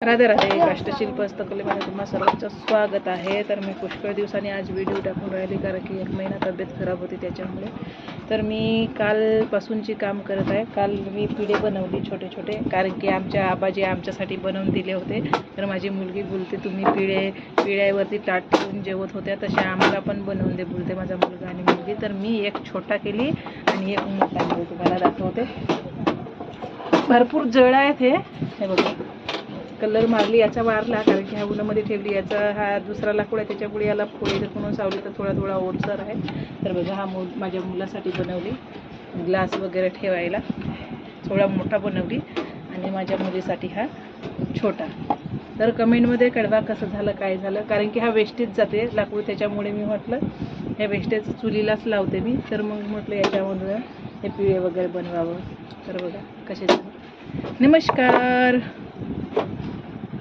राधे राधे. कष्टशिल्प हस्तकलेमध्ये तुम्हा सर्वांचं स्वागत आहे. तर मी पुष्कळ दिवसांनी आज व्हिडिओ टाकून राहिली, कारण की 1 महिना तब्येत खराब होती त्याच्यामुळे. तर मी कालपासूनची काम करत आहे. काल मी पिढे बनवली छोटे छोटे, कारण की आमच्या आबाजी आमच्यासाठी बनवून दिले होते. तर माझी मुलगी बोलते तुम्ही पिढ्यावरती ताट ठेवून जेवत होत्या, तसे आम्हाला पण बनवून दे बोलते माझा मुलगा आणि मुलगी. तर मी एक छोटा केली आणि एक मोठा केली, तुम्हाला दाखवते. भरपूर जळ आहेत हे बघा. कलर मारली, याचा मारला कारण की ह्या उन्हामध्ये ठेवली. याचा हा दुसरा लाकूड आहे, त्याच्यामुळे याला फोडी जर म्हणून सावली तर थोडा थोडा ओलसर आहे. तर बघा, हा माझ्या मुलासाठी बनवली. ग्लास वगैरे ठेवायला थोडा मोठा बनवली आणि माझ्या मुलीसाठी हा छोटा. तर कमेंटमध्ये कळवा कसं झालं काय झालं, कारण की हा वेस्टेज जाते लाकूड, त्याच्यामुळे मी म्हटलं ह्या वेस्टेज चुलीलाच लावते मी. तर मग म्हटलं याच्यामधून हे पिळे वगैरे बनवावं. तर बघा कसे झाले. नमस्कार.